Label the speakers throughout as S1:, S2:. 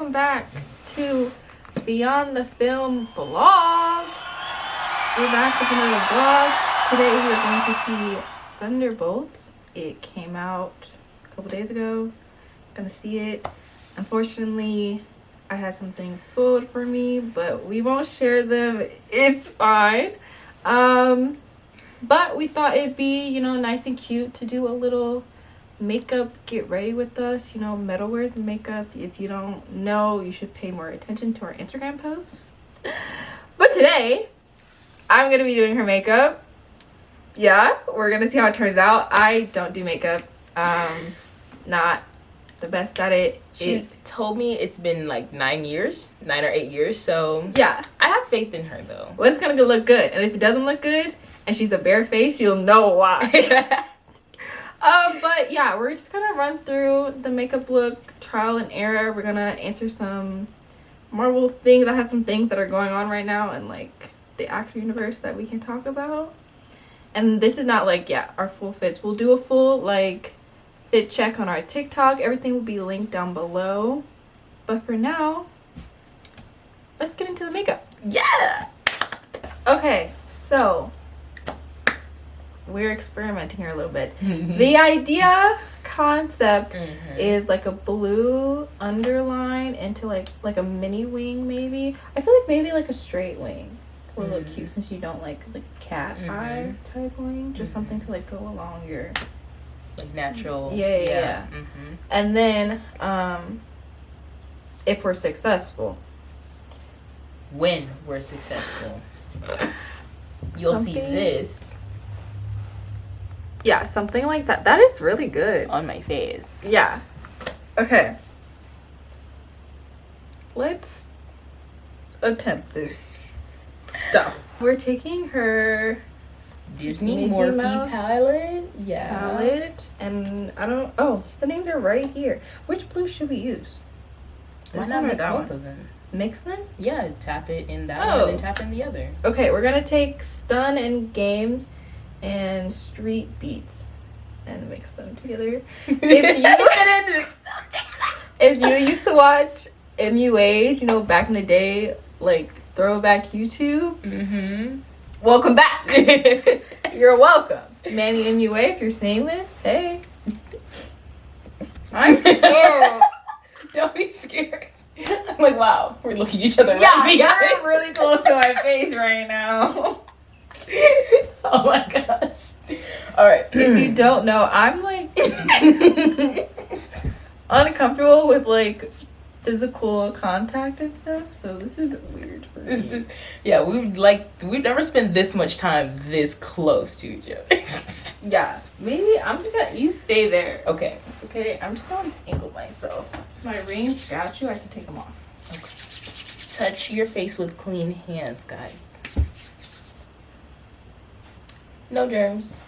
S1: welcome back to Beyond the Film Vlogs. We're back with another vlog. Today we are going to see Thunderbolts. It came out a couple days ago. Gonna see it. Unfortunately, I had some things spoiled for me, but we won't share them. It's fine. But we thought it'd be, nice and cute to do a little makeup get ready with us. Meadow wears makeup. If you don't know, you should pay more attention to our Instagram posts. But today I'm gonna be doing her makeup. Yeah, we're gonna see how it turns out. I don't do makeup. Not the best at it.
S2: She told me it's been like 9 or 8 years, so
S1: yeah,
S2: I have faith in her though.
S1: Well, it's gonna look good, and if it doesn't look good and she's a bare face, you'll know why. But yeah, we're just gonna run through the makeup look, trial and error. We're gonna answer some Marvel things. I have some things that are going on right now in like the actor universe that we can talk about. And this is not like, our full fits. We'll do a full fit check on our TikTok. Everything will be linked down below. But for now, let's get into the makeup.
S2: Yeah.
S1: Okay, so we're experimenting here a little bit. The idea concept is like a blue underline into like a mini wing maybe. I feel like maybe like a straight wing would look cute since you don't like cat eye type wing. Just something to like go along your
S2: like natural.
S1: Yeah. And then if we're successful,
S2: when we're successful, you'll see this.
S1: Yeah, something like that. That is really good.
S2: On my face.
S1: Yeah. Okay. Let's attempt this stuff. We're taking her
S2: Disney
S1: Mickey
S2: Morphe
S1: Mouse
S2: palette. Yeah.
S1: palette, and the names are right here. Which blue should we use?
S2: Why not mix both of them?
S1: Mix them?
S2: Yeah, tap it in that one and then tap in the other.
S1: Okay, we're gonna take Stun and Games and Street Beats and mix them together. If you used to watch MUAs, back in the day, like throwback YouTube, welcome back. You're welcome. Manny MUA, if you're seeing this, hey. I'm scared.
S2: Don't be scared. I'm like, wow, we're looking at each other.
S1: Yeah, you're really close to my face right now.
S2: Oh my gosh. All right.
S1: If you don't know, I'm like uncomfortable with like physical contact and stuff, so this is weird for me.
S2: Yeah, we've never spent this much time this close to each other.
S1: Yeah, maybe I'm just gonna, you stay there.
S2: Okay,
S1: I'm just gonna angle myself. My rings scratch you, I can take them off.
S2: Okay. Touch your face with clean hands, guys. No germs.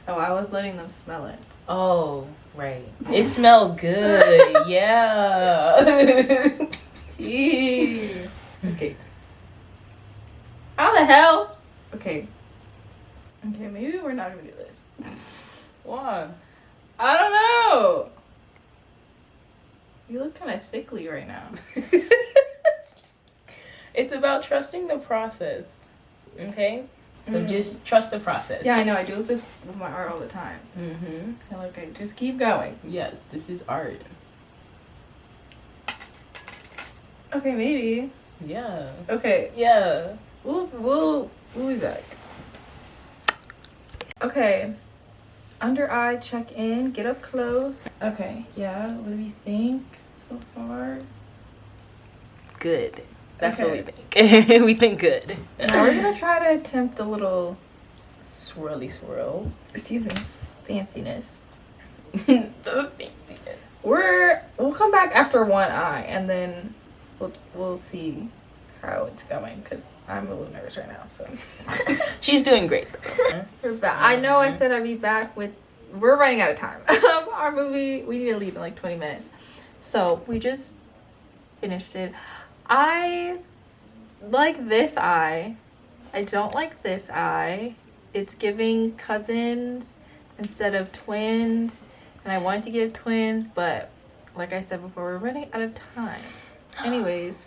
S1: Oh, I was letting them smell it.
S2: Oh, right. It smelled good. Yeah.
S1: Gee. Okay. How the hell? Okay, maybe we're not gonna do this.
S2: Why?
S1: I don't know. You look kind of sickly right now.
S2: It's about trusting the process. Okay? So just trust the process.
S1: Yeah, I know. I do this with my art all the time. And okay, just keep going.
S2: Yes, this is art.
S1: Okay, maybe.
S2: Yeah.
S1: Okay,
S2: Yeah.
S1: we'll be back. Okay, under eye check in. Get up close. Okay, yeah. What do we think so far?
S2: Good. That's
S1: Okay.
S2: what we think. We think good.
S1: Now we're gonna try to attempt a little
S2: Swirly swirl.
S1: excuse me, fanciness.
S2: The fanciness.
S1: We'll come back after one eye and then we'll see how it's going because I'm a little nervous right now. So
S2: She's doing great though.
S1: we're back. I know I said I'd be back with. We're running out of time. Our movie. We need to leave in like 20 minutes. So we just finished it. I like this eye. I don't like this eye. It's giving cousins instead of twins. And I wanted to give twins, but like I said before, we're running out of time. Anyways,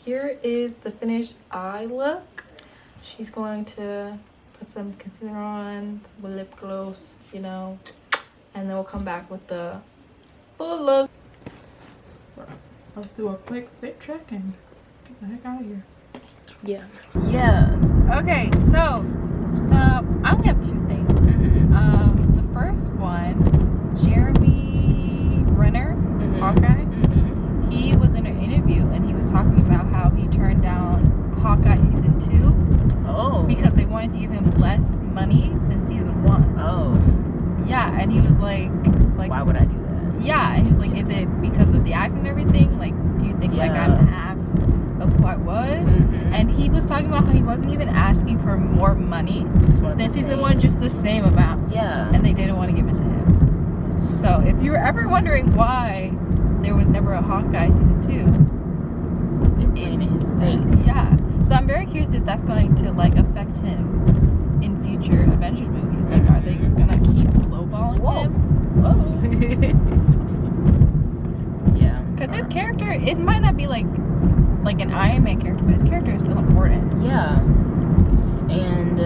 S1: here is the finished eye look. She's going to put some concealer on, some lip gloss, you know, and then we'll come back with the full look. Let's do a quick fit check and get the heck out of here.
S2: Yeah.
S1: Okay, so I only have two things. The first one, Jeremy Renner, Hawkeye. He was in an interview and he was talking about how he turned down Hawkeye season 2 because they wanted to give him less money than season 1. Yeah, and he was like
S2: why would I do that?
S1: Yeah, and he was like, is it because of the accent and everything? Like, do you think like I'm half of who I was? And he was talking about how he wasn't even asking for more money than season 1, just the same amount.
S2: Yeah.
S1: And they didn't want to give it to him. So if you were ever wondering why there was never a Hawkeye season 2,
S2: they're putting in his face.
S1: Yeah. So I'm very curious if that's going to like affect him in future Avengers movies. Like, are they gonna keep lowballing him?
S2: Yeah.
S1: Because his character, it might not be like an Iron Man character, but his character is still important.
S2: Yeah. And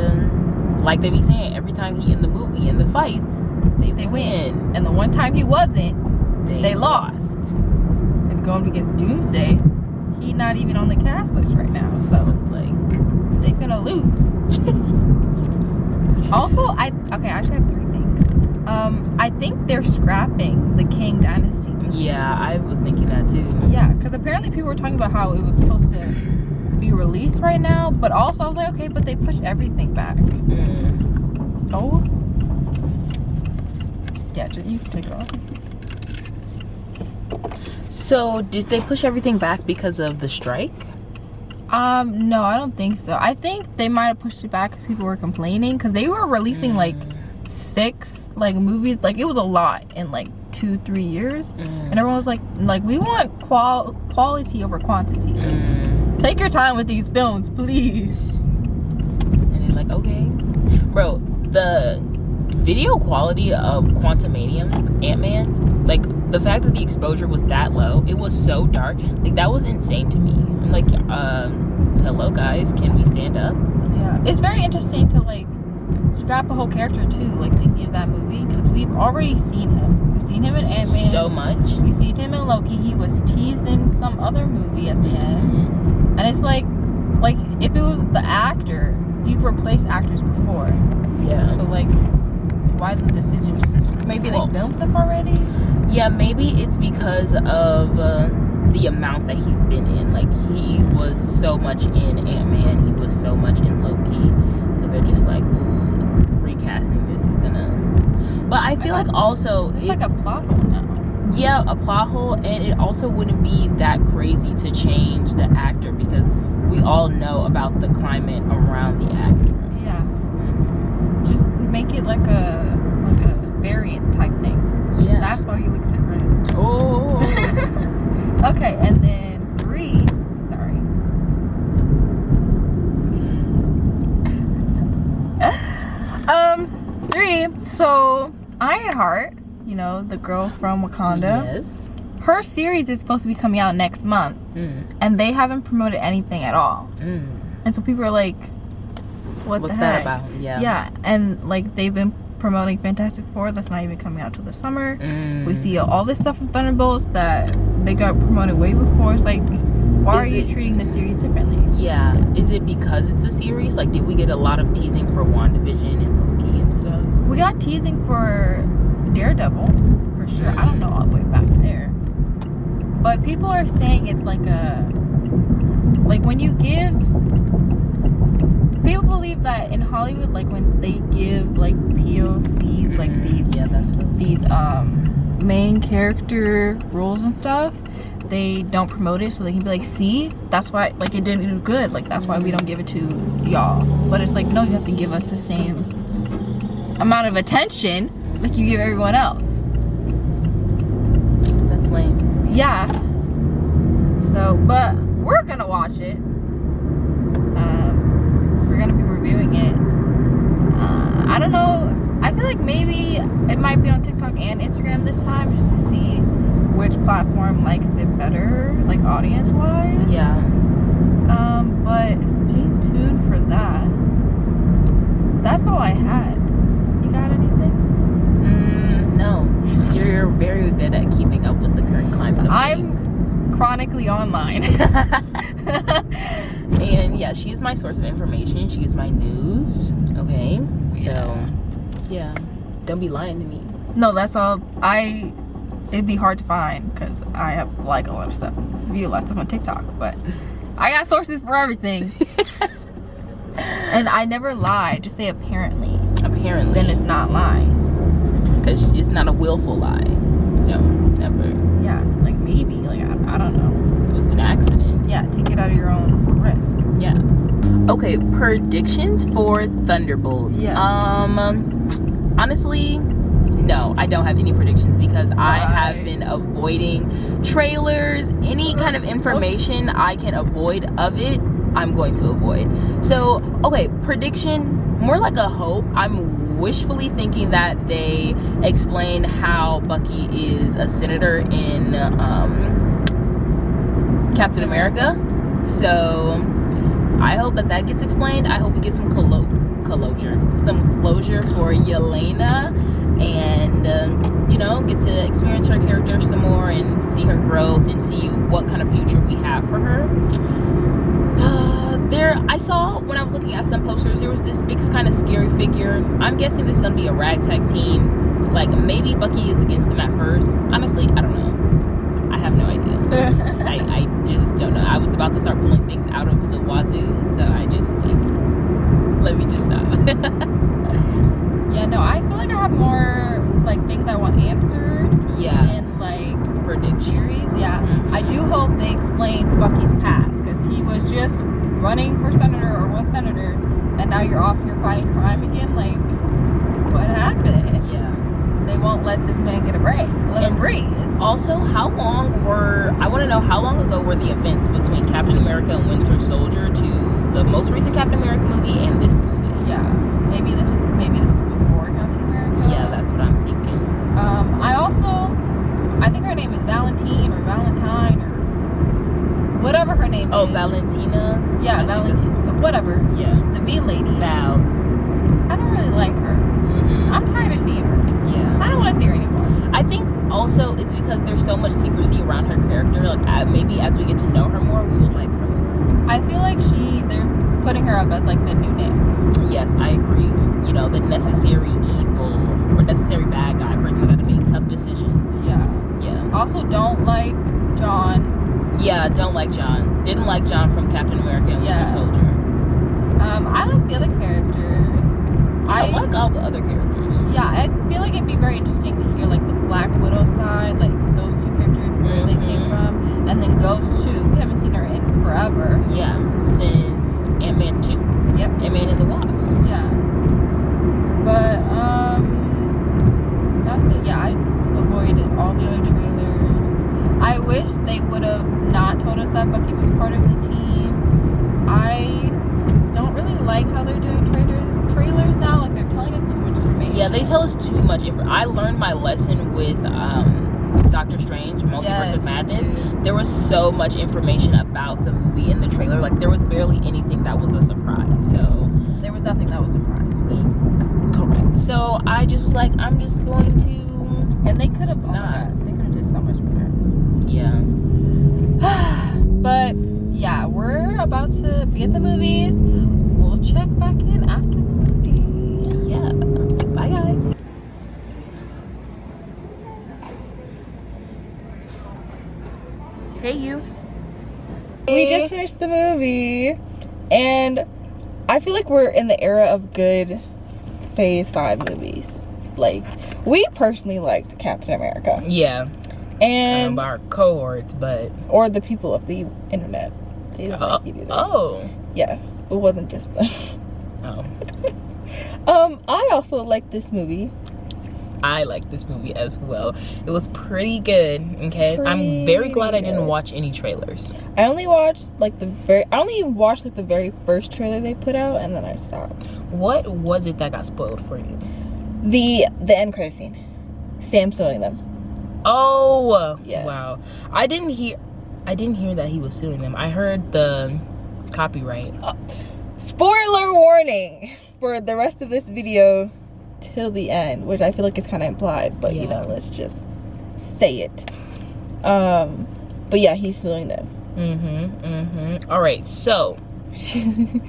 S2: like they be saying, every time he in the movie, in the fights, they win.
S1: And the one time he wasn't, they lost. And going against Doomsday, he not even on the cast list right now. So it's like they finna lose. Also, I actually have 3 things. I think they're scrapping the King Dynasty movies.
S2: Yeah, I was thinking that too.
S1: Yeah, because apparently people were talking about how it was supposed to be released right now, but also I was like, okay, but they pushed everything back. Oh. Yeah, you can take it off.
S2: So, did they push everything back because of the strike?
S1: No, I don't think so. I think they might have pushed it back because people were complaining, because they were releasing like 6 like movies, like it was a lot in like 2-3 years, and everyone was like we want quality over quantity. Take your time with these films, please.
S2: And they're like, okay, bro. The video quality of Quantumanium, Ant-Man, like the fact that the exposure was that low, it was so dark, like that was insane to me. I'm like, hello guys, can we stand up?
S1: Yeah, it's very interesting to like scrap a whole character too, like thinking of that movie, because we've already seen him. We've seen him in Ant-Man
S2: so much.
S1: We've seen him in Loki. He was teased in some other movie at the end, and it's like if it was the actor, you've replaced actors before.
S2: Yeah.
S1: So like, why the decision just maybe they filmed stuff already?
S2: Yeah, maybe it's because of the amount that he's been in. Like, he was so much in Ant-Man, he was so much in Loki, so they're just like, recasting this is gonna. But I feel like also
S1: it's like a plot hole now.
S2: Yeah, a plot hole, and it also wouldn't be that crazy to change the actor, because we all know about the climate around the actor.
S1: Yeah. Just make it like a variant type thing.
S2: Yeah.
S1: That's why he looks different.
S2: Oh.
S1: Okay, and then 3. Sorry. 3. So Ironheart, you know, the girl from Wakanda.
S2: Yes.
S1: Her series is supposed to be coming out next month, and they haven't promoted anything at all. And so people are like, what's the heck?
S2: That about?
S1: Yeah, and like they've been promoting Fantastic Four that's not even coming out till the summer. We see all this stuff from Thunderbolts that they got promoted way before. It's like, why are you treating the series differently?
S2: Yeah, is it because it's a series? Like, did we get a lot of teasing for WandaVision and Loki and stuff?
S1: We got teasing for Daredevil, for sure. I don't know all the way back there. But people are saying it's like when you give, people believe that in Hollywood, like when they give like POCs, like these main character roles and stuff, they don't promote it so they can be like, see, that's why like it didn't do good, like that's why we don't give it to y'all. But it's like, no, you have to give us the same amount of attention like you give everyone else.
S2: That's lame.
S1: Yeah. So, but we're gonna watch it. We're gonna be reviewing it. I don't know. I feel like maybe it might be on TikTok and Instagram this time, just to see which platform likes it better, like audience-wise.
S2: Yeah.
S1: But stay tuned for that. That's all I had. You got anything?
S2: No. You're very good at keeping up with the current climate of
S1: I'm chronically online.
S2: And yeah, she's my source of information. She is my news. Okay. So, yeah. Don't be lying to me.
S1: No, that's all. It'd be hard to find because I have like a lot of stuff and view a lot of stuff on TikTok, but I got sources for everything. And I never lie. Just say apparently.
S2: Apparently.
S1: Then it's not lying.
S2: Because it's not a willful lie. No, never.
S1: Yeah, like maybe. Like, I don't know.
S2: It was an accident.
S1: Yeah, take it out of your own risk.
S2: Yeah. Okay, predictions for Thunderbolts.
S1: Yes.
S2: Honestly, no, I don't have any predictions because I have been avoiding trailers. Any kind of information I can avoid of it, I'm going to avoid. So, okay, prediction, more like a hope. I'm wishfully thinking that they explain how Bucky is a senator in Captain America. So I hope that gets explained. I hope we get some closure for Yelena, and you know, get to experience her character some more and see her growth and see what kind of future we have for her. I saw when I was looking at some posters, there was this big kind of scary figure. I'm guessing this is gonna be a ragtag team. Like maybe Bucky is against them at first. Honestly, I don't know. I have no idea. I just don't know. I was about to start pulling things out of the wazoo, so I just let me just stop.
S1: Yeah, no, I feel like I have more like things I want answered.
S2: Yeah.
S1: And like
S2: predictions.
S1: Yeah. Mm-hmm. I do hope they explain Bucky's path because he was just running for senator or was senator, and now you're off here fighting crime again. Like, what happened?
S2: Yeah.
S1: They won't let this man get a break. Let him breathe.
S2: Also, I want to know how long ago were the events between Captain America and Winter Soldier to the most recent Captain America movie and this movie?
S1: Yeah. Maybe this is before Captain America.
S2: Yeah, that's what I'm thinking.
S1: I think her name is Valentine or Valentine or whatever her name is.
S2: Oh, Valentina?
S1: Yeah, Valentina. Whatever.
S2: Yeah.
S1: The bee lady.
S2: Val.
S1: I don't really like her.
S2: Mm-hmm.
S1: I'm tired of seeing her.
S2: Yeah.
S1: I don't want to see her anymore.
S2: I think also it's because there's so much secrecy around her character. Like maybe as we get to know her more, we will like her.
S1: I feel like they're putting her up as like the new Nick.
S2: Yes, I agree. You know, the necessary evil or necessary bad guy person got to make tough decisions.
S1: Yeah.
S2: Yeah.
S1: Also, don't like John.
S2: Yeah, don't like John. Didn't like John from Captain America and Winter Soldier.
S1: I like the other characters.
S2: I like all the other characters.
S1: Yeah, I feel like it'd be very interesting to hear like the Black Widow side, like those two characters, where they came from, and then Ghost too. We haven't seen her in forever.
S2: Yeah, since Ant-Man 2.
S1: Yep.
S2: Ant-Man and the Wasp.
S1: Yeah. But that's it. Yeah, I avoided all the other trailers. I wish they would have not told us that Bucky was part of the team. I don't really like how they're doing trailers now. Like, they're telling us too much information.
S2: Yeah, they tell us too much information. I learned my lesson with Doctor Strange, Multiverse of Madness.
S1: Dude.
S2: There was so much information about the movie in the trailer. Like, there was barely anything that was a surprise. So
S1: there was nothing that was a surprise.
S2: Correct. So I just was like, I'm just going to.
S1: And they could have not. They could have did so much better.
S2: Yeah.
S1: But yeah, we're about to be at the movies. We'll check back in after the movie.
S2: Yeah. Bye, guys. Hey, you.
S1: We just finished the movie, and I feel like we're in the era of good Phase 5 movies. Like, we personally liked Captain America.
S2: Yeah.
S1: And
S2: our cohorts, but
S1: or the people of the internet. They didn't like it either.
S2: Oh.
S1: Yeah. It wasn't just them.
S2: Oh.
S1: I also like this movie.
S2: I like this movie as well. It was pretty good. Okay. I'm very glad I didn't watch any trailers.
S1: I only watched like the very first trailer they put out, and then I stopped.
S2: What was it that got spoiled for you?
S1: The end credit scene. Sam suing them.
S2: Oh,
S1: Yeah.
S2: wow. I didn't hear that he was suing them. I heard the copyright.
S1: Spoiler warning for the rest of this video till the end, which I feel like is kind of implied, but you know, let's just say it. But yeah, he's suing them.
S2: All right, so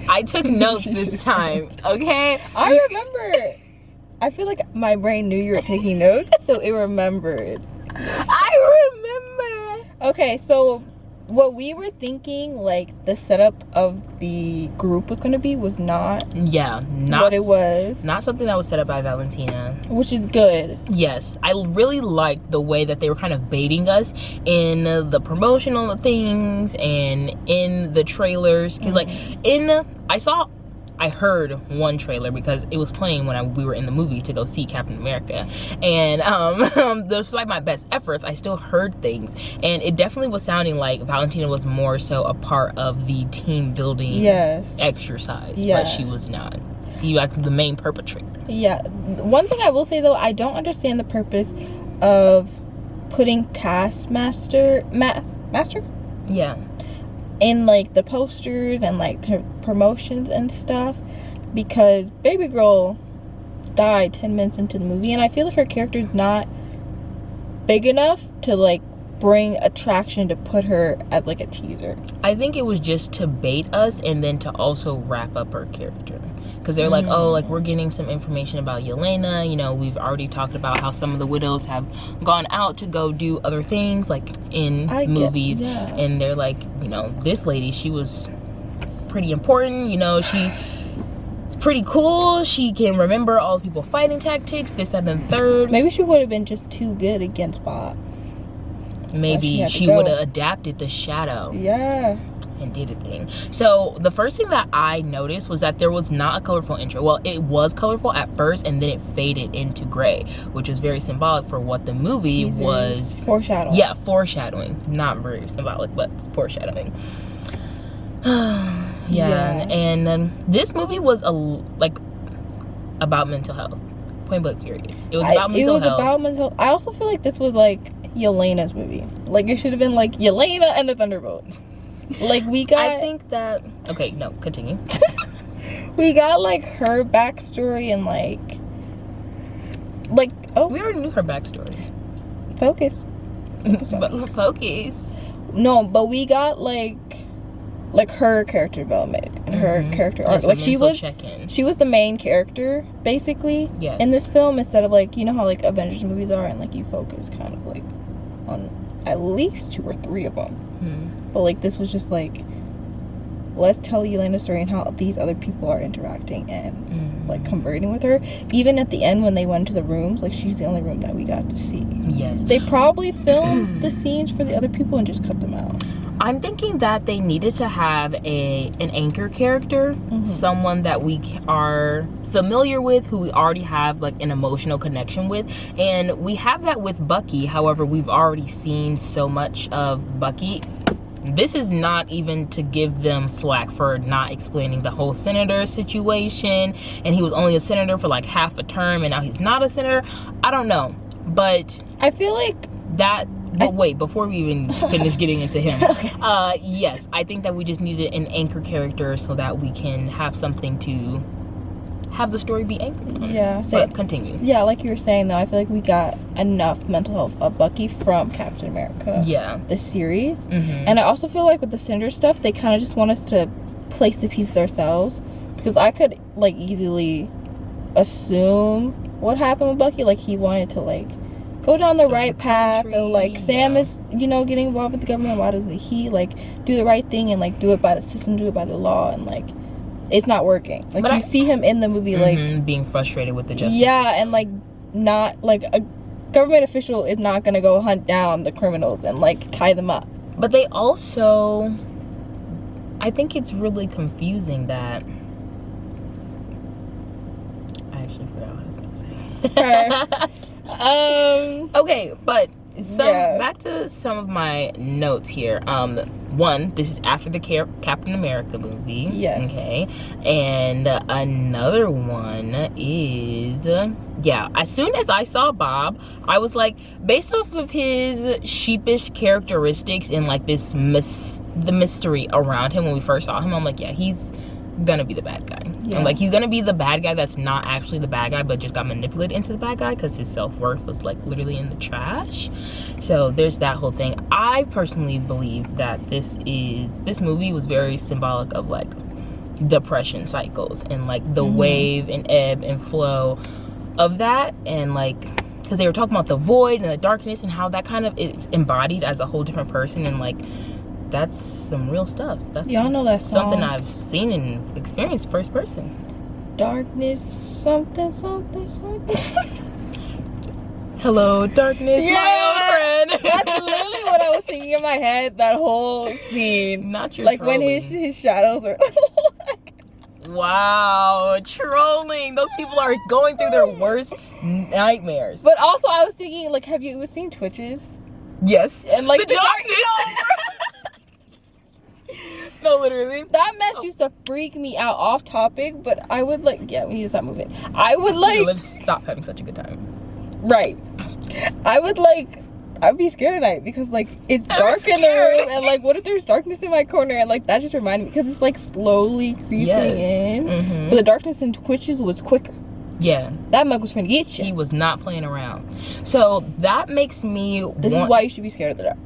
S2: I took notes this time, okay?
S1: I remember. I feel like my brain knew you were taking notes, so it remembered.
S2: I remember.
S1: Okay, so what we were thinking, like the setup of the group was gonna be, was not what it was.
S2: Not something that was set up by Valentina,
S1: which is good.
S2: Yes, I really liked the way that they were kind of baiting us in the promotional things and in the trailers. Because like I heard one trailer because it was playing when we were in the movie to go see Captain America, and despite my best efforts, I still heard things, and it definitely was sounding like Valentina was more so a part of the team building exercise, but she was not. You acted the main perpetrator. Yeah.
S1: One thing I will say though, I don't understand the purpose of putting Taskmaster in like the posters and like promotions and stuff, because baby girl died 10 minutes into the movie, and I feel like her character is not big enough to like bring attraction to put her as like a teaser.
S2: I think it was just to bait us and then to also wrap up her character, because they're like, oh, like we're getting some information about Yelena, you know, we've already talked about how some of the widows have gone out to go do other things like in movies, and they're like, you know, this lady, she was pretty important, you know, she's pretty cool, she can remember all the people fighting tactics, this, that, and the third.
S1: Maybe she would have been just too good against Bob.
S2: Maybe she would have adapted the shadow. And did a thing. So the first thing that I noticed was that there was not a colorful intro. Well, it was colorful at first, and then it faded into gray, which is very symbolic for what the movie was.
S1: Foreshadowing.
S2: Yeah, foreshadowing. Not very symbolic, but foreshadowing. And this movie was about mental health. Point blank period. It was about mental health.
S1: About mental. I also feel like this was like Yelena's movie. Like it should have been like Yelena and the Thunderbolts. Like we got.
S2: I think that. Okay, no, continue.
S1: We got like her backstory and like
S2: we already knew her backstory.
S1: Focus.
S2: Focus.
S1: No, but we got like her character development and her character arc. Like she was the main character basically in this film, instead of like, you know how like Avengers movies are, and like you focus kind of like on at least 2 or 3 of them. But like this was just like, let's tell Yelena's story and how these other people are interacting and like converting with her. Even at the end when they went to the rooms, like she's the only room that we got to see.
S2: Yes.
S1: They probably filmed the scenes for the other people and just cut them out.
S2: I'm thinking that they needed to have an anchor character, someone that we are familiar with, who we already have like an emotional connection with, and we have that with Bucky. However, we've already seen so much of Bucky. This is not even to give them slack for not explaining the whole senator situation, and he was only a senator for like half a term and now he's not a senator. I don't know, but
S1: I feel like
S2: that. But wait, before we even finish getting into him, yes, I think that we just needed an anchor character so that we can have something to have the story be anchored on. But continue.
S1: Yeah, like you were saying though, I feel like we got enough mental health of Bucky from Captain America. The series. And I also feel like with the Cinder stuff, they kind of just want us to place the pieces ourselves, because I could like easily assume what happened with Bucky. Like he wanted to like go down the right path, or like Sam is, you know, getting involved with the government. Why doesn't he like do the right thing and like do it by the system, do it by the law, and like it's not working. Like but you see him in the movie like
S2: being frustrated with the justice
S1: system. And like not like a government official is not gonna go hunt down the criminals and like tie them up.
S2: But they also, I think it's really confusing that I actually forgot what I was gonna say. Okay, but back to some of my notes here. One, this is after the Captain America movie. Okay. And another one is yeah, as soon as I saw Bob, I was like, based off of his sheepish characteristics and like this the mystery around him when we first saw him, I'm like, yeah, he's gonna be the bad guy.
S1: Yeah.
S2: I'm like, he's gonna be the bad guy that's not actually the bad guy but just got manipulated into the bad guy because his self-worth was like literally in the trash. So there's that whole thing. I personally believe that this movie was very symbolic of like depression cycles and like the wave and ebb and flow of that, and like because they were talking about the void and the darkness and how that kind of it's embodied as a whole different person, and like that's some real stuff. That's
S1: y'all know that song,
S2: something I've seen and experienced first person.
S1: Darkness, something, something, something.
S2: Hello, darkness,
S1: Yeah,
S2: my old friend.
S1: That's literally what I was singing in my head. That whole scene,
S2: Not your
S1: like
S2: trolling.
S1: when his shadows are.
S2: Wow, trolling. Those people are going through their worst nightmares.
S1: But also, I was thinking, like, have you seen Twitches?
S2: Yes,
S1: And like
S2: the darkness. No, literally.
S1: That mess used to freak me out. Off topic, but I would like. Yeah, we need to stop moving. I would like.
S2: Let's stop having such a good time.
S1: Right. I would like. I'd be scared at night because like it's dark in the room, and like what if there's darkness in my corner, and like that just reminded me because it's like slowly creeping in. But the darkness in Twitches was quicker.
S2: Yeah,
S1: that mug was finna get you.
S2: He was not playing around. So that makes me.
S1: This is why you should be scared of the dark.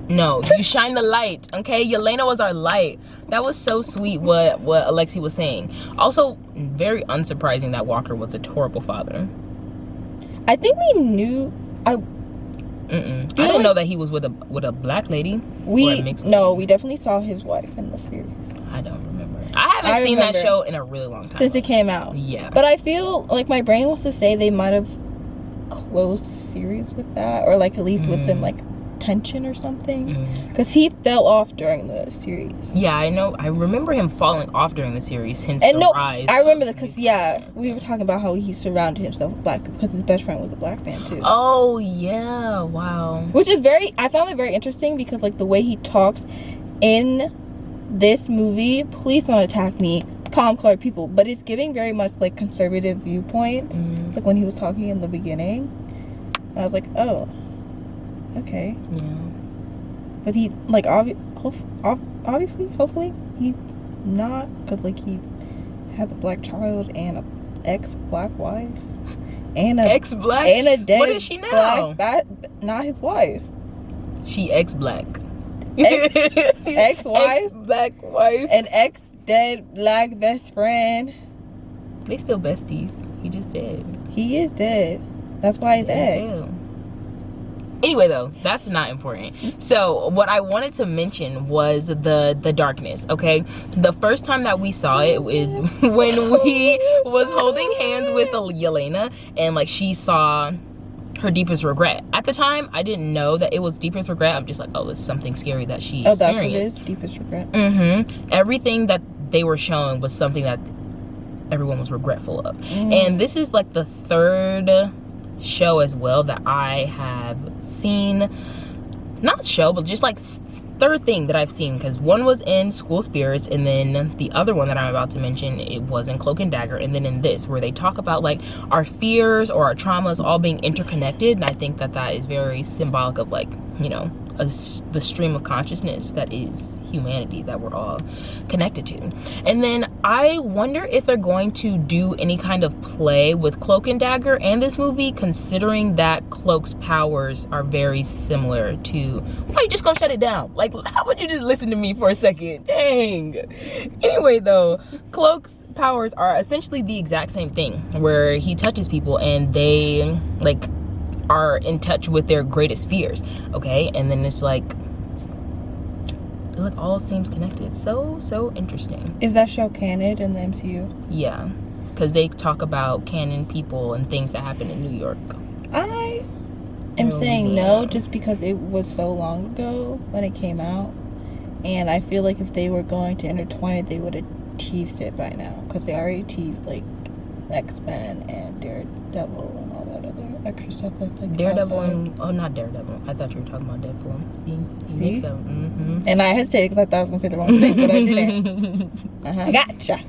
S2: No, you shine the light, okay? Yelena was our light. That was so sweet what Alexi was saying. Also, very unsurprising that Walker was a horrible father.
S1: I think we knew. I
S2: didn't know that he was with a black lady.
S1: We definitely saw his wife in the series.
S2: I don't remember. I haven't seen that show in a really long time.
S1: Since it came out.
S2: Yeah.
S1: But I feel like my brain wants to say they might have closed the series with that, or like at least with them like tension or something, because he fell off during the series.
S2: Yeah, I know. I remember him falling off during the series. Hence the rise.
S1: I remember that because we were talking about how he surrounded himself with black people because his best friend was a black man too.
S2: Oh yeah, wow.
S1: Which is I found it very interesting because like the way he talks in this movie. Please don't attack me, palm colored people, but it's giving very much like conservative viewpoints. Like when he was talking in the beginning, I was like, oh. Okay.
S2: Yeah.
S1: But he like obviously, hopefully he's not, because like he has a black child and a ex-black wife and a
S2: ex-black
S1: and a dead.
S2: What is she now?
S1: Not his wife.
S2: She ex-black.
S1: Ex-wife.
S2: Ex-black wife.
S1: An ex-dead black best friend.
S2: They still besties. He just dead.
S1: He is dead. That's why he's ex.
S2: Anyway, though, that's not important. So what I wanted to mention was the darkness. Okay, the first time that we saw it was when we was holding hands with Yelena, and like she saw her deepest regret. At the time, I didn't know that it was deepest regret. I'm just like, oh, this is something scary that she experienced.
S1: That's what it is, deepest regret.
S2: Everything that they were showing was something that everyone was regretful of. And this is like the third show as well that I have seen, not show, but just like third thing that I've seen, because one was in School Spirits, and then the other one that I'm about to mention, it was in Cloak and Dagger, and then in this, where they talk about like our fears or our traumas all being interconnected. And I think that that is very symbolic of like, you know, the stream of consciousness that is humanity that we're all connected to. And then I wonder if they're going to do any kind of play with Cloak and Dagger and this movie, considering that Cloak's powers are very similar to... Why are you just gonna shut it down? Like, how would you just listen to me for a second? Dang. Anyway, though, Cloak's powers are essentially the exact same thing, where he touches people and they like are in touch with their greatest fears. Okay, and then it's like all seems connected. So interesting.
S1: Is that show canon in the MCU?
S2: Yeah, because they talk about canon people and things that happen in New York.
S1: I am saying no, just because it was so long ago when it came out, and I feel like if they were going to intertwine it, they would have teased it by now, because they already teased like X-Men and Daredevil and all that other extra stuff that's like
S2: Daredevil
S1: outside.
S2: and not Daredevil. I thought you were talking about Deadpool. See?
S1: And I hesitated because I thought I was gonna say the wrong thing, but I didn't. Gotcha.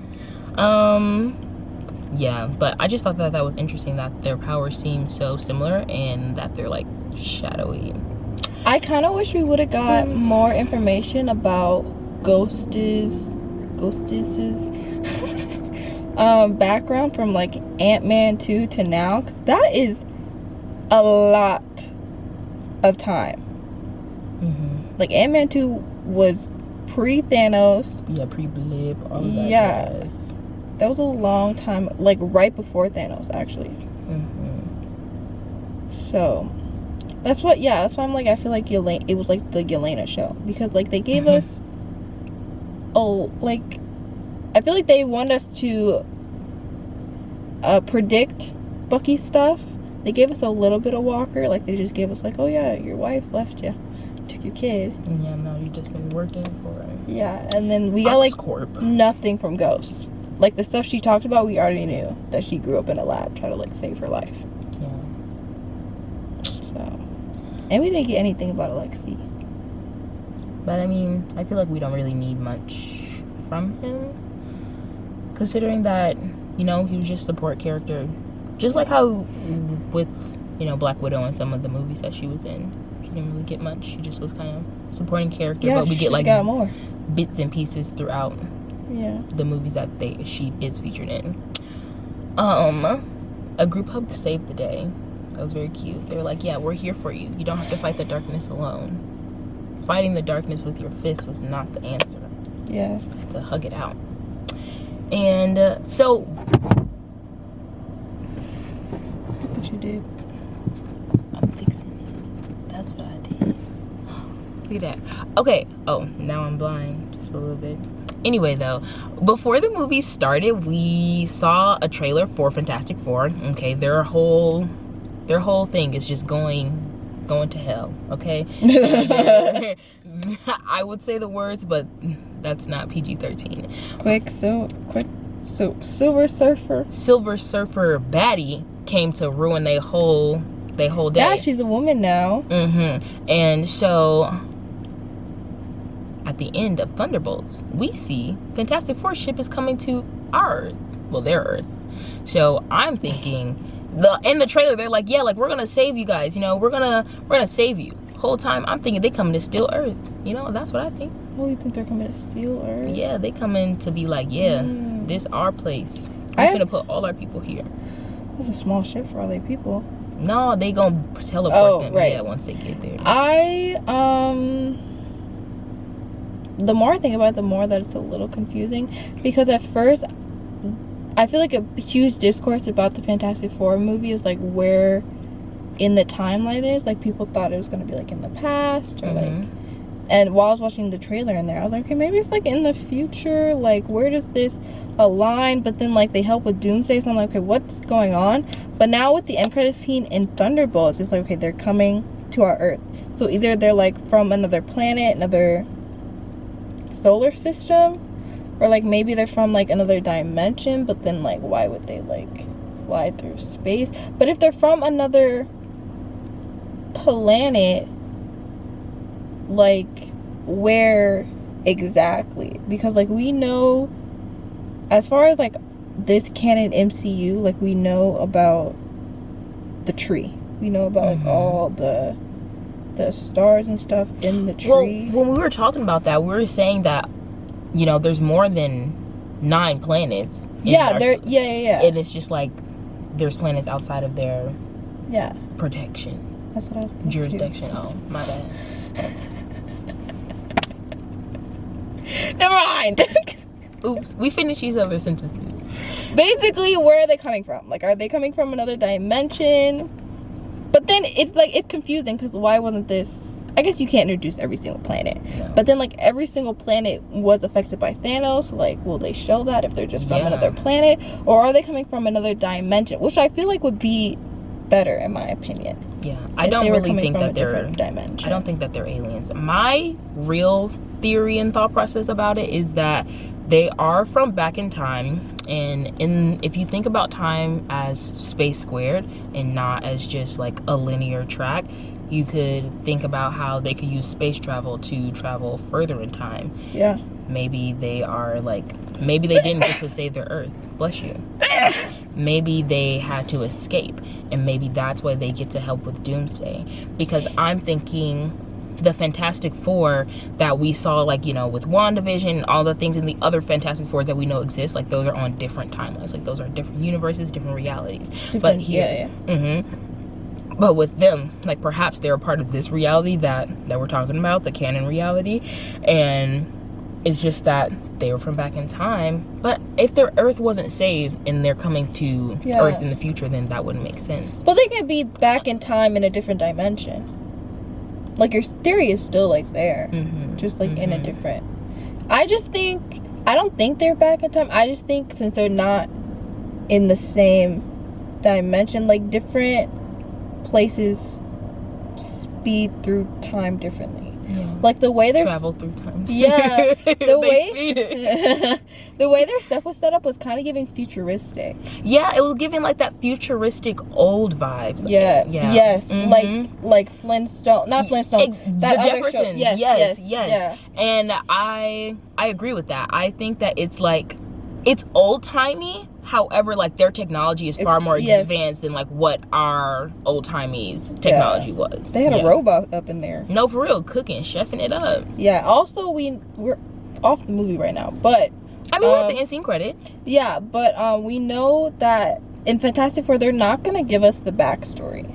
S2: Yeah, but I just thought that was interesting that their powers seem so similar and that they're like shadowy.
S1: I kind of wish we would have got more information about Ghost's background from like Ant-Man 2 to now, 'cause that is a lot of time. Like Ant-Man 2 was pre-Thanos.
S2: Yeah, pre-blip. All of that.
S1: Yeah.
S2: Jazz.
S1: That was a long time, like right before Thanos, actually. So that's why I'm like, I feel like it was like the Yelena show, because like they gave us, like I feel like they want us to predict Bucky stuff. They gave us a little bit of Walker, like they just gave us like, oh yeah, your wife left you, took your kid.
S2: Yeah, no, you just been working for it.
S1: Yeah, and then we got like
S2: Oscorp.
S1: Nothing from Ghost. Like the stuff she talked about, we already knew that she grew up in a lab trying to like save her life.
S2: Yeah.
S1: So, and we didn't get anything about Alexi.
S2: But I mean, I feel like we don't really need much from him, considering that, you know, he was just a support character, just like how with, you know, Black Widow and some of the movies that she was in. She didn't really get much. She just was kind of supporting character,
S1: Yeah,
S2: but we get like
S1: got more
S2: bits and pieces throughout.
S1: Yeah.
S2: The movies that she is featured in. A group hug saved the day. That was very cute. They were like, yeah, we're here for you. You don't have to fight the darkness alone. Fighting the darkness with your fist was not the answer.
S1: Yeah.
S2: You had to hug it out. And so
S1: Look what you did.
S2: I'm fixing it. That's what I did. Look at that. Okay. Oh, now I'm blind just a little bit. Anyway, though, before the movie started, we saw a trailer for Fantastic Four. Okay, their whole thing is just going to hell. Okay, I would say the words, but that's not PG-13.
S1: Silver Surfer.
S2: Silver Surfer baddie came to ruin their whole day.
S1: Yeah, she's a woman now.
S2: And so, at the end of Thunderbolts, we see Fantastic Four ship is coming to our Earth. Well, their Earth. So I'm thinking, in the trailer they're like, yeah, like we're gonna save you guys. You know, we're gonna save you. Whole time I'm thinking they coming to steal Earth. You know, that's what I think.
S1: Oh, you think they're coming to steal Earth?
S2: Yeah, they coming to be like, yeah, this our place. We're gonna put all our people here.
S1: It's a small ship for all their people.
S2: No, they gonna teleport them.
S1: Right.
S2: Yeah, once they get there.
S1: The more I think about it, the more that it's a little confusing, because at first I feel like a huge discourse about the Fantastic Four movie is like where in the timeline is. Like people thought it was going to be like in the past or like, and while I was watching the trailer in there, I was like, okay, maybe it's like in the future, like where does this align? But then like they help with Doomsday, so I'm like, okay, what's going on? But now with the end credits scene in Thunderbolts, it's like, okay, they're coming to our Earth, so either they're like from another planet, another solar system, or like maybe they're from like another dimension. But then like why would they like fly through space? But if they're from another planet, like where exactly? Because like we know, as far as like this canon MCU, like we know about the tree, we know about like all the stars and stuff in the tree.
S2: Well, when we were talking about that, we were saying that, you know, there's more than 9 planets.
S1: Yeah,
S2: and it's just like there's planets outside of their protection.
S1: That's what I was thinking
S2: jurisdiction
S1: too.
S2: Oh, my bad.
S1: Never mind.
S2: Oops, we finished each other's sentences.
S1: Basically, where are they coming from? Like, are they coming from another dimension? But then it's like, it's confusing, because why wasn't this, I guess you can't introduce every single planet. No. But then like every single planet was affected by Thanos. Like, will they show that if they're just from another planet? Or are they coming from another dimension? Which I feel like would be better, in my opinion.
S2: Yeah, I don't really think that
S1: they're dimension.
S2: I don't think that they're aliens. My real theory and thought process about it is that they are from back in time, and if you think about time as space squared and not as just like a linear track, you could think about how they could use space travel to travel further in time.
S1: Yeah.
S2: Maybe they are like, maybe they didn't get to save their Earth. Bless you. maybe they had to escape, and maybe that's why they get to help with Doomsday. Because I'm thinking the Fantastic Four that we saw, like, you know, with WandaVision, all the things in the other Fantastic Fours that we know exist, like, those are on different timelines. Like, those are different universes, different realities. But here, but with them, like, perhaps they're a part of this reality that we're talking about, the canon reality, and it's just that they were from back in time. But if their Earth wasn't saved and they're coming to Earth in the future, then that wouldn't make sense.
S1: But they could be back in time in a different dimension. Like, your theory is still, like, there. Just, like, in a different... I don't think they're back in time. I just think since they're not in the same dimension, like, different places speed through time differently. Like, the way they're...
S2: Travel through time.
S1: Yeah. The way their stuff was set up was kind of giving futuristic.
S2: Yeah, it was giving, like, that futuristic old vibes.
S1: Yeah. Yes. Like Flintstone. Not Flintstone. That
S2: the
S1: other
S2: Jeffersons.
S1: show. Yes.
S2: Yeah. And I agree with that. I think that it's, like, it's old-timey. However, like, their technology is far more advanced than, like, what our old-timey's technology was.
S1: They had a robot up in there.
S2: No, for real, cooking, chefing it up.
S1: Yeah. Also, we're off the movie right now, but
S2: I mean, we're at the end scene credit.
S1: Yeah, but we know that in Fantastic Four, they're not gonna give us the backstory.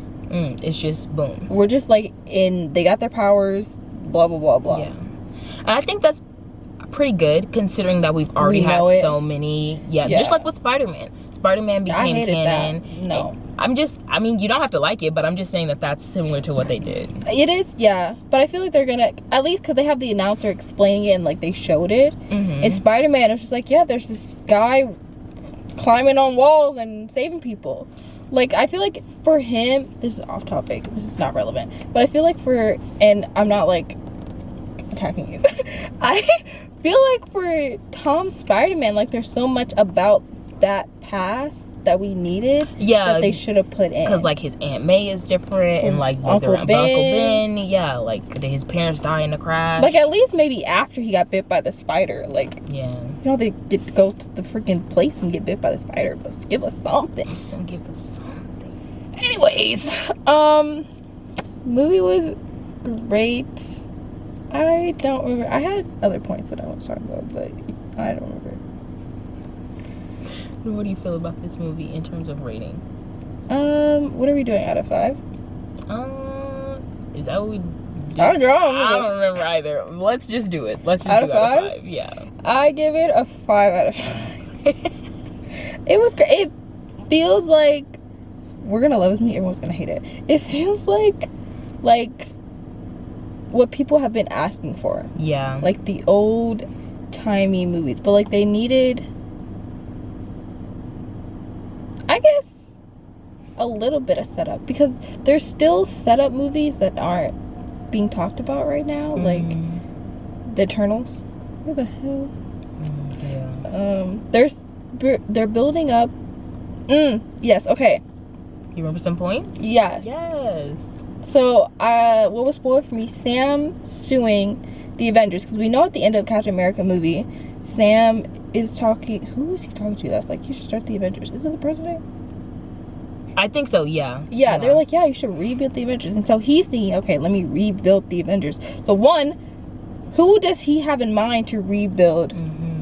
S2: It's just boom.
S1: We're just like they got their powers, blah blah blah blah.
S2: Yeah, and I think that's pretty good considering that we've already had so many. Yeah, just like with Spider-Man. Spider-Man became canon.
S1: That. No.
S2: I mean, you don't have to like it, but I'm just saying that that's similar to what they did.
S1: It is, yeah. But I feel like they're gonna, at least because they have the announcer explaining it and, like, they showed it. And Spider-Man, it's just like, yeah, there's this guy climbing on walls and saving people. Like, I feel like for him, this is off topic, this is not relevant, but I feel like and I'm not, like, attacking you. I feel like for Tom Spider-Man, like, there's so much about that past that we needed that they should have put in,
S2: because, like, his Aunt May is different, and, like, was around Uncle Ben. Yeah, like, did his parents die in the crash?
S1: Like, at least maybe after he got bit by the spider, like,
S2: yeah,
S1: you know, they get to go to the freaking place and get bit by the spider, but give us something. Anyways, movie was great. I don't remember. I had other points that I want to talk about, but I don't remember.
S2: What do you feel about this movie in terms of rating?
S1: What are we doing out of 5?
S2: Is that what we do?
S1: I don't
S2: remember either. Let's just do it. Let's just
S1: out
S2: do
S1: of
S2: out
S1: 5?
S2: of 5. Yeah.
S1: I give it a 5 out of 5. It was great. It feels like we're gonna love this movie. Everyone's gonna hate it. It feels like what people have been asking for.
S2: Yeah.
S1: Like the old timey movies, but like they needed, I guess, a little bit of setup, because there's still setup movies that aren't being talked about right now, like the Eternals. Where the hell? They're building up. Yes. Okay.
S2: You remember some points?
S1: Yes. So, what was spoiled for me? Sam suing the Avengers, because we know at the end of Captain America movie, Sam is talking. Who is he talking to? That's like, you should start the Avengers. Is it the president?
S2: I think so. Yeah.
S1: Yeah. They're like, yeah, you should rebuild the Avengers, and so he's thinking, okay, let me rebuild the Avengers. So one, who does he have in mind to rebuild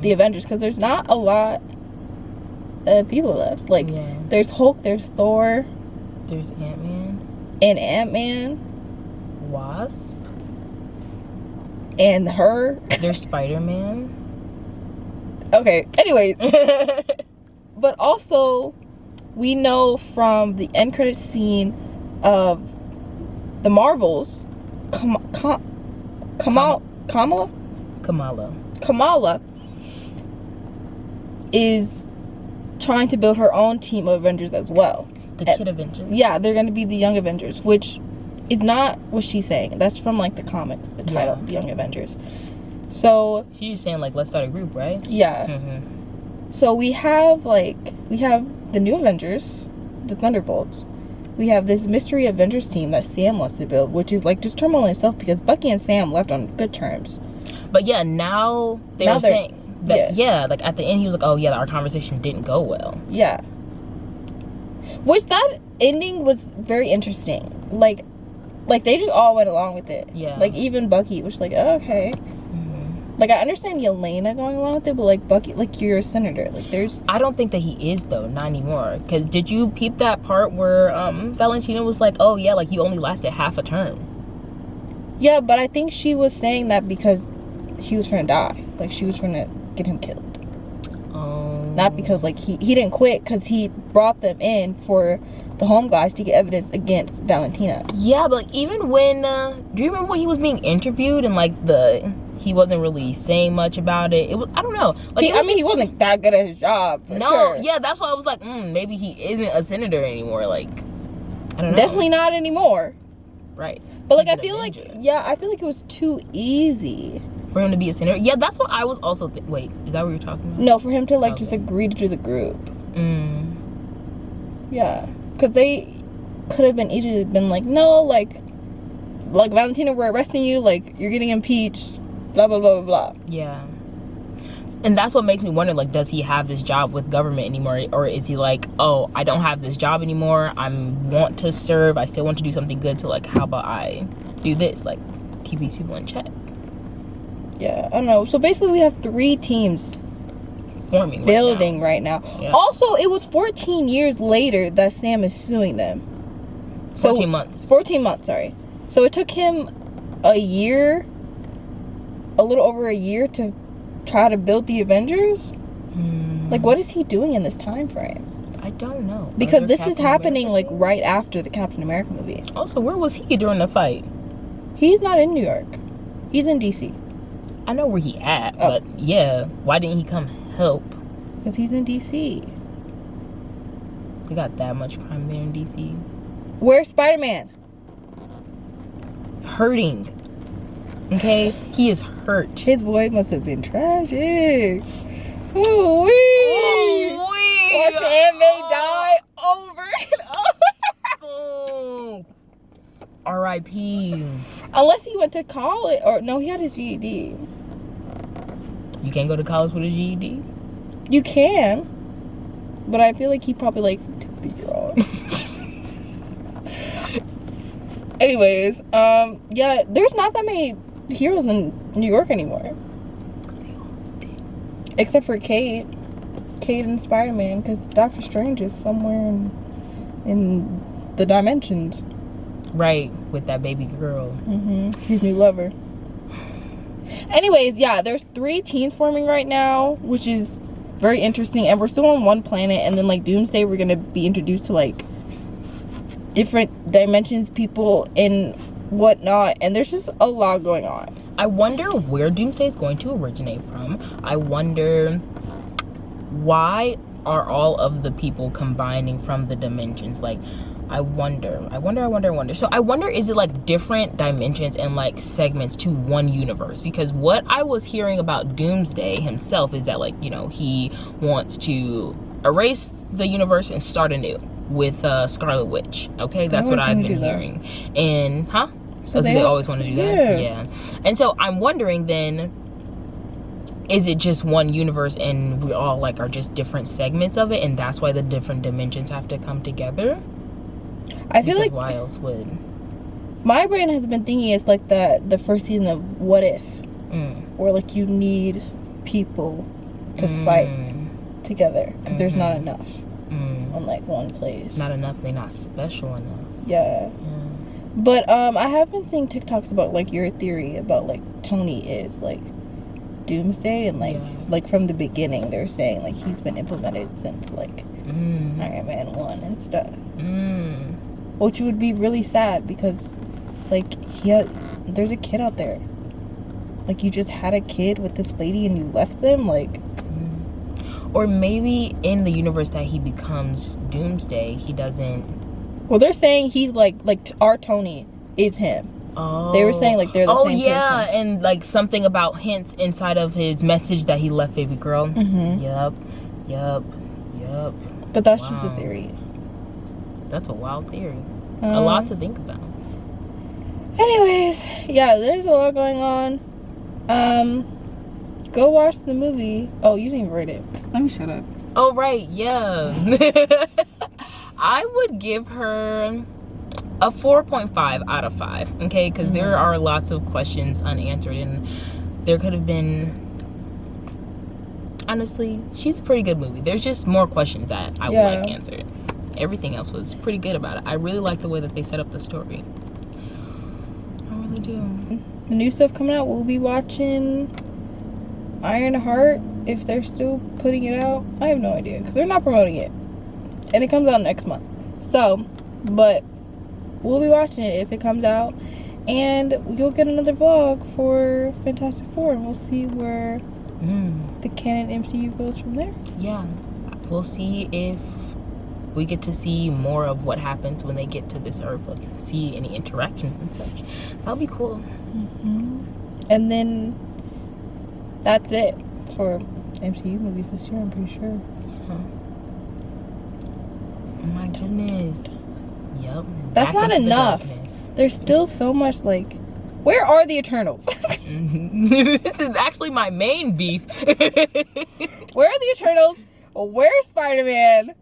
S1: the Avengers? Because there's not a lot of people left. Like, there's Hulk, there's Thor,
S2: there's Ant-Man,
S1: and Ant-Man,
S2: Wasp,
S1: and her.
S2: There's Spider-Man.
S1: Okay, anyways. But also, we know from the end credits scene of the Marvels, Kamala is trying to build her own team of Avengers as well.
S2: The Kid Avengers. Yeah,
S1: they're going to be the Young Avengers, which is not what she's saying. That's from, like, the comics, the title, the Young Avengers. So
S2: she's just saying, like, let's start a group, right?
S1: Yeah. So we have the new Avengers, the Thunderbolts. We have this mystery Avengers team that Sam wants to build, which is, like, just turmoil in itself, because Bucky and Sam left on good terms.
S2: But yeah, now they're saying that, like, at the end he was like, oh yeah, our conversation didn't go well.
S1: Yeah. Which that ending was very interesting. Like they just all went along with it.
S2: Yeah.
S1: Like even Bucky was like, oh, okay. Like, I understand Yelena going along with it, but, like, Bucky, like, you're a senator. Like, there's...
S2: I don't think that he is, though. Not anymore. Because did you peep that part where Valentina was like, oh, yeah, like, you only lasted half a term?
S1: Yeah, but I think she was saying that because he was going to die. Like, she was going to get him killed. Not because, like, he didn't quit because he brought them in for the home guys to get evidence against Valentina.
S2: Yeah, but, like, even when... do you remember when he was being interviewed and, like, he wasn't really saying much about it. It was, I don't know. Like,
S1: he wasn't that good at his job.
S2: No,
S1: sure.
S2: Yeah, that's why I was like, maybe he isn't a senator anymore. Like, I don't know.
S1: Definitely not anymore.
S2: Right.
S1: But like, I feel like it was too easy
S2: for him to be a senator. Yeah, that's what I was also. Wait, is that what you're talking about?
S1: No, for him to like just agree to do the group. Yeah, because they could have been easily been like, no, like Valentina, we're arresting you. Like, you're getting impeached. Blah, blah, blah, blah, blah.
S2: Yeah. And that's what makes me wonder, like, does he have this job with government anymore? Or is he like, oh, I don't have this job anymore. I want to serve. I still want to do something good. So, like, how about I do this? Like, keep these people in check.
S1: Yeah, I don't know. So, basically, we have 3 teams
S2: forming
S1: building right now.
S2: Yeah.
S1: Also, it was 14 years later that Sam is suing them.
S2: 14 months.
S1: 14 months, sorry. So, it took him a little over a year to try to build the Avengers. Like, what is he doing in this time frame?
S2: I don't know.
S1: Because this is happening like right after the Captain America movie.
S2: Also, where was he during the fight?
S1: He's not in New York. He's in DC.
S2: I know where he at, but yeah, why didn't he come help?
S1: Because he's in DC.
S2: They got that much crime there in DC.
S1: Where's Spider-Man?
S2: Hurting. Okay, he is hurt.
S1: His void must have been tragic. Ooh-wee. Watch Aunt May die over and over.
S2: R.I.P.
S1: Unless he went to college, or no, he had his GED.
S2: You can't go to college with a GED?
S1: You can, but I feel like he probably like took the year off. Anyways, yeah, there's not that many heroes in New York anymore, except for Kate and Spider-Man, because Doctor Strange is somewhere in the dimensions,
S2: right, with that baby girl,
S1: his new lover. Anyways, yeah, there's 3 teams forming right now, which is very interesting, and we're still on one planet, and then like Doomsday, we're gonna be introduced to like different dimensions, people and whatnot, and there's just a lot going on.
S2: I wonder where Doomsday is going to originate from. I wonder why are all of the people combining from the dimensions. Like, I wonder. So I wonder, is it like different dimensions and like segments to one universe? Because what I was hearing about Doomsday himself is that, like, you know, he wants to erase the universe and start anew with Scarlet Witch. Okay, that's what I've been hearing. And so they always want to do that. Yeah. And so I'm wondering then, is it just one universe and we all like are just different segments of it, and that's why the different dimensions have to come together?
S1: I feel like,
S2: why else would
S1: my brain has been thinking it's like the first season of What If, where like you need people to fight together because there's not enough on like one place.
S2: Not enough. They're not special enough.
S1: Yeah. But I have been seeing TikToks about like your theory about like Tony is like Doomsday, and like from the beginning they're saying like he's been implemented since like Iron Man 1 and stuff. Which would be really sad because like there's a kid out there. Like, you just had a kid with this lady and you left them, like.
S2: Or maybe in the universe that he becomes Doomsday, he doesn't.
S1: Well, they're saying he's like our Tony is him.
S2: Oh.
S1: They were saying like they're the same person.
S2: And like something about hints inside of his message that he left baby girl. Yep.
S1: But that's just a theory.
S2: That's a wild theory. A lot to think about.
S1: Anyways, yeah, there's a lot going on. Go watch the movie. Oh, you didn't even read it. Let me shut up.
S2: Oh, right, yeah. I would give her a 4.5 out of 5, okay? Because there are lots of questions unanswered, and there could have been, honestly, she's a pretty good movie. There's just more questions that I would like answered. Everything else was pretty good about it. I really like the way that they set up the story. I really do.
S1: The new stuff coming out, we'll be watching Ironheart, if they're still putting it out. I have no idea, because they're not promoting it. And it comes out next month. So, but we'll be watching it if it comes out. And you'll get another vlog for Fantastic Four, and we'll see where the canon MCU goes from there.
S2: Yeah. We'll see if we get to see more of what happens when they get to this Earth. Like, see any interactions and such. That'll be cool.
S1: And then that's it for MCU movies this year, I'm pretty sure.
S2: Oh my goodness. Yep.
S1: That's not enough. There's still so much, like, where are the Eternals?
S2: This is actually my main beef.
S1: Where are the Eternals? Where's Spider-Man?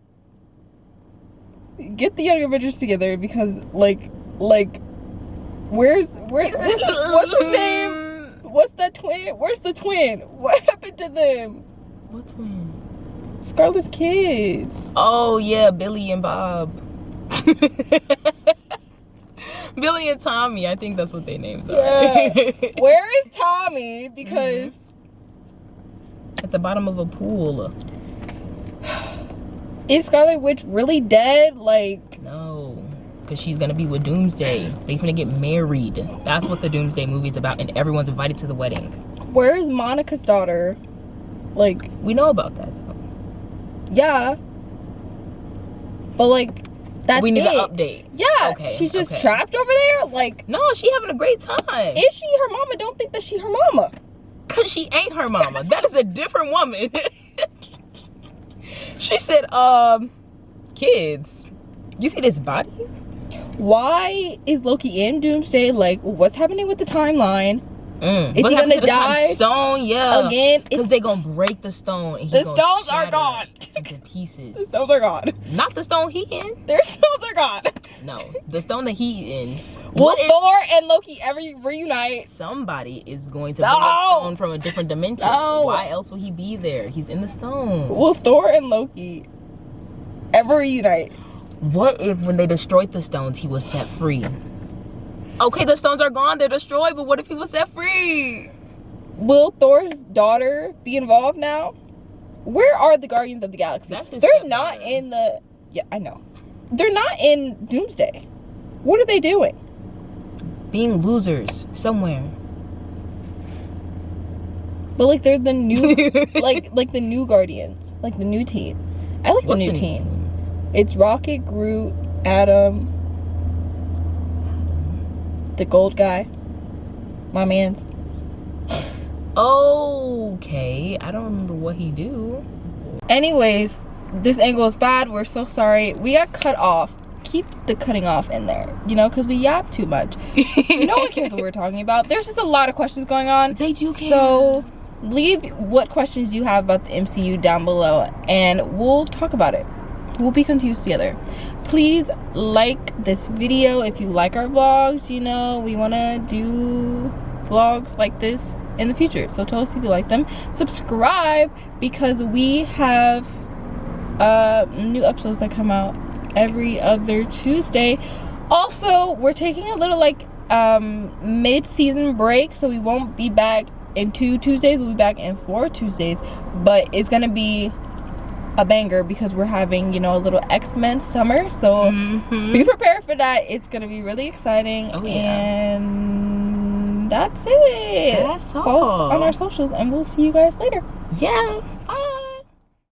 S1: Get the Young Avengers together, because like where's what's his name? What's that twin? Where's the twin? What happened to them?
S2: What twin?
S1: Scarlett's kids.
S2: Oh yeah, Billy and Bob. Billy and Tommy, I think that's what their names are.
S1: Yeah. Where is Tommy? Because
S2: at the bottom of a pool.
S1: Is Scarlet Witch really dead? Like,
S2: no, because she's gonna be with Doomsday. They gonna get married. That's what the Doomsday movie's about, and everyone's invited to the wedding.
S1: Where is Monica's daughter? Like,
S2: we know about that though.
S1: Yeah, but like, that's
S2: we need an update.
S1: Yeah,
S2: okay,
S1: she's just trapped over there. Like,
S2: no, she having a great time.
S1: Is she her mama? Don't think that she her mama.
S2: Cause she ain't her mama. That is a different woman. She said, kids, you see this body?
S1: Why is Loki in Doomsday? Like, what's happening with the timeline? Is
S2: he
S1: gonna die?
S2: Stone, yeah.
S1: Again?
S2: Because they gonna break the stone. And
S1: the stones are gone.
S2: Into pieces.
S1: The stones are gone.
S2: Not the stone he in.
S1: Their stones are gone.
S2: No, the stone that he in.
S1: Will Thor and Loki ever reunite?
S2: Somebody is going to bring a stone from a different dimension. Why else would he be there? He's in the stone.
S1: Will Thor and Loki ever reunite?
S2: What if when they destroyed the stones, he was set free? Okay, the stones are gone, they're destroyed, but what if he was set free?
S1: Will Thor's daughter be involved now? Where are the Guardians of the Galaxy? They're not in the... Yeah, I know. They're not in Doomsday. What are they doing?
S2: Being losers somewhere.
S1: But like, they're the new... like the new Guardians. Like the new team. I like the new team. It's Rocket, Groot, Adam... the gold guy, my man's.
S2: Okay, I don't remember what he do.
S1: Anyways, this angle is bad. We're so sorry. We got cut off. Keep the cutting off in there, you know, because we yap too much. No one cares what we're talking about. There's just a lot of questions going on.
S2: They do care.
S1: So leave what questions you have about the MCU down below, and we'll talk about it. We'll be confused together. Please like this video if you like our vlogs. You know, we want to do vlogs like this in the future, so tell us if you like them. Subscribe, because we have new episodes that come out every other Tuesday. Also, we're taking a little like mid-season break, so we won't be back in 2 Tuesdays. We'll be back in 4 Tuesdays, but it's gonna be a banger because we're having, you know, a little X-Men summer, so be prepared for that. It's gonna be really exciting. And that's it.
S2: That's all.
S1: Follow us on our socials, and we'll see you guys later.
S2: Yeah.